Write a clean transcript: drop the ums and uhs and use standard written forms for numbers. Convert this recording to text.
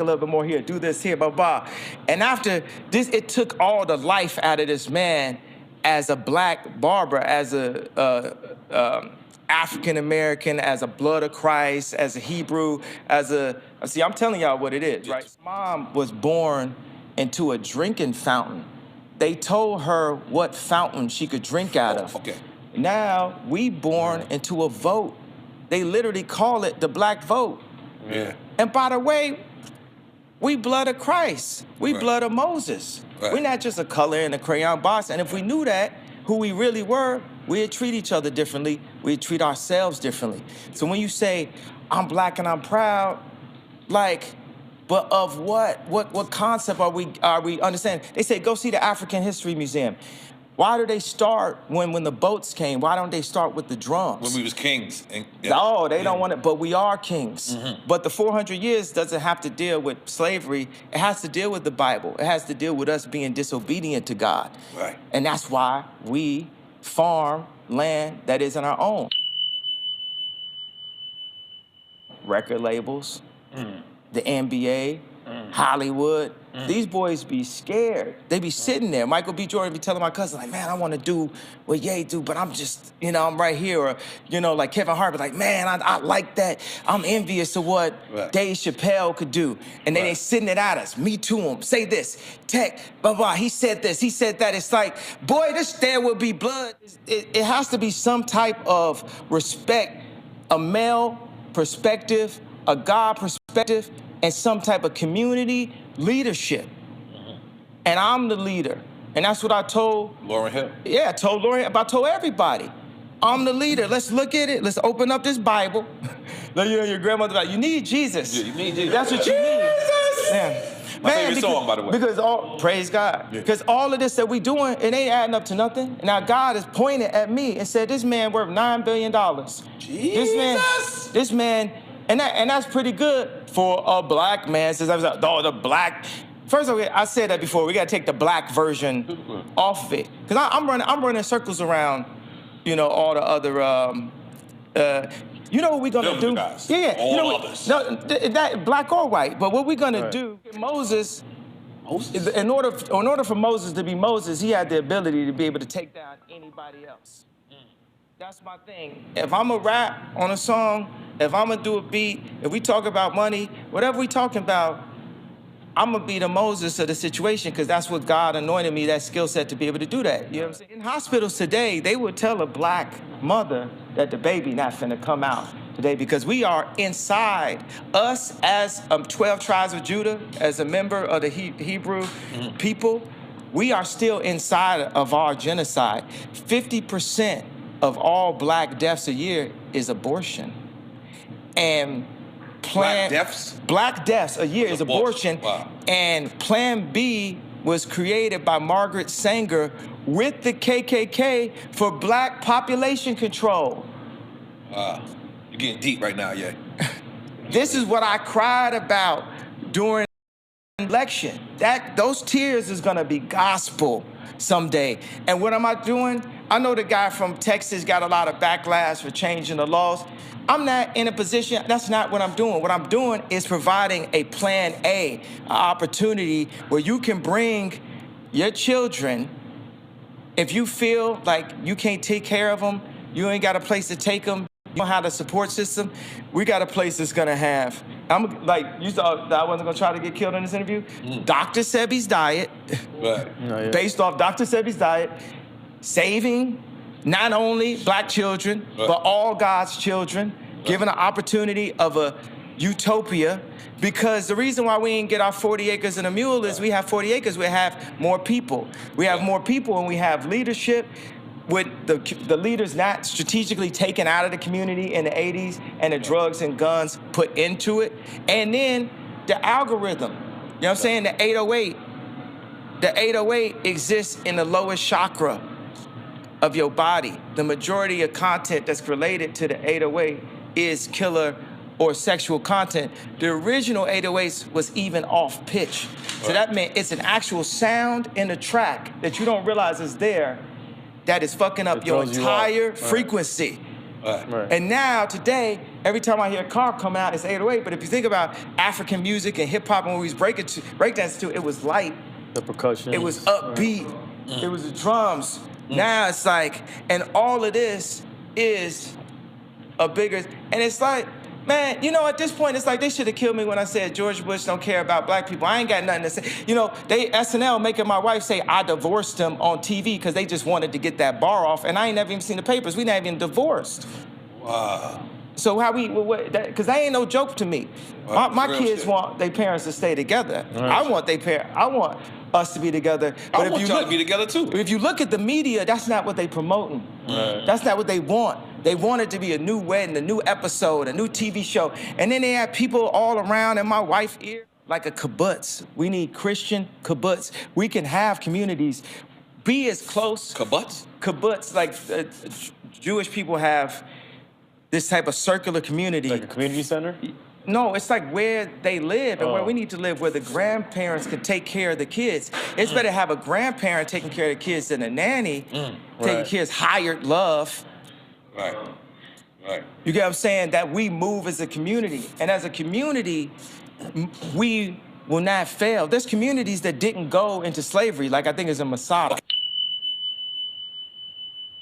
a little bit more here, do this here, blah, blah. And after this, it took all the life out of this man as a black barber, as a African-American, as a blood of Christ, as a Hebrew, see, I'm telling y'all what it is, right? Mom was born into a drinking fountain. They told her what fountain she could drink out of. Okay. Now, we born into a vote. They literally call it the black vote. Yeah. And by the way, we blood of Christ. We blood of Moses. Right. We're not just a color in a crayon box. And if we knew that, who we really were, we'd treat each other differently. We'd treat ourselves differently. So when you say, I'm black and I'm proud, like, but of what? What concept are we understanding? They say, go see the African History Museum. Why do they start when the boats came? Why don't they start with the drums? When we was kings. No, they don't want it, but we are kings. Mm-hmm. But the 400 years doesn't have to deal with slavery. It has to deal with the Bible. It has to deal with us being disobedient to God. Right. And that's why we farm land that isn't our own. Record labels, the NBA, Hollywood. These boys be scared. They be sitting there. Michael B. Jordan be telling my cousin, like, man, I want to do what Ye do, but I'm just, I'm right here. Or, like Kevin Hart be like, man, I like that. I'm envious of what Dave Chappelle could do. And then they sitting it at us. Me to him. Say this. Tech, blah, blah. He said this. He said that. It's like, boy, there will be blood. It has to be some type of respect, a male perspective, a God perspective, and some type of community leadership. And I'm the leader. And that's what I told Lauryn Hill. Yeah, I told Lauryn, but I told everybody. I'm the leader. Let's look at it. Let's open up this Bible. Your grandmother like, you need Jesus. Yeah, you need Jesus. That's what you need. Yeah. My favorite song, by the way. Because praise God. Because all of this that we doing, it ain't adding up to nothing. Now God is pointing at me and said, this man worth $9 billion. Jesus! This man, and that's pretty good for a black man. Since I was like, the black. First of all, I said that before. We got to take the black version off of it. Because I'm running circles around, all the other. You know what we're gonna do? Guys. Yeah. All others. No, that black or white. But what we're gonna do? Moses. In order for Moses to be Moses, he had the ability to be able to take down anybody else. That's my thing. If I'm a rap on a song, if I'm gonna do a beat, if we talk about money, whatever we talking about, I'm gonna be the Moses of the situation because that's what God anointed me, that skill set to be able to do that. You know what I'm saying? In hospitals today, they would tell a black mother that the baby not finna come out today because we are inside. Us as 12 tribes of Judah, as a member of the Hebrew people, we are still inside of our genocide. 50% of all black deaths a year is abortion. And Black deaths a year is abortion. Wow. And Plan B was created by Margaret Sanger with the KKK for black population control. You're getting deep right now, yeah. This is what I cried about during the election. Those tears is gonna be gospel someday. And what am I doing? I know the guy from Texas got a lot of backlash for changing the laws. I'm not in a position, that's not what I'm doing. What I'm doing is providing a plan A, an opportunity where you can bring your children, if you feel like you can't take care of them, you ain't got a place to take them, you don't have a support system, we got a place that's gonna have, I'm like, you thought I wasn't gonna try to get killed in this interview? Dr. Sebi's diet, based off Dr. Sebi's diet, saving not only black children, but all God's children, given an opportunity of a utopia. Because the reason why we didn't get our 40 acres and a mule is we have 40 acres, we have more people. We have more people and we have leadership with the leaders not strategically taken out of the community in the 80s and the drugs and guns put into it. And then the algorithm, you know what I'm saying? The 808. The 808 exists in the lowest chakra of your body. The majority of content that's related to the 808 is killer or sexual content. The original 808s was even off pitch. So that meant it's an actual sound in the track that you don't realize is there that is fucking up your entire frequency. Right. And now, today, every time I hear a car come out, it's 808. But if you think about African music and hip hop and what we was breakdance to, it was light. The percussion. It was upbeat. It was the drums. Now it's like, and all of this is a bigger, and it's like, man, you know, at this point, it's like they should have killed me when I said George Bush don't care about black people. I ain't got nothing to say. You know, they SNL making my wife say I divorced him on TV because they just wanted to get that bar off, and I ain't never even seen the papers. We not even divorced. Wow. So how we, because that ain't no joke to me. My kids want their parents to stay together. I want us to be together. But I want y'all to be together too. If you look at the media, that's not what they promoting. That's not what they want. They want it to be a new wedding, a new episode, a new TV show. And then they have people all around in my wife's ear, like a kibbutz. We need Christian kibbutz. We can have communities. Be as close. Kibbutz? Kibbutz, like Jewish people have this type of circular community. Like a community center? No, it's like where they live and where we need to live, where the grandparents can take care of the kids. It's better to have a grandparent taking care of the kids than a nanny taking kids hired love. Right. You get what I'm saying? That we move as a community. And as a community, we will not fail. There's communities that didn't go into slavery, like I think it's in Masada.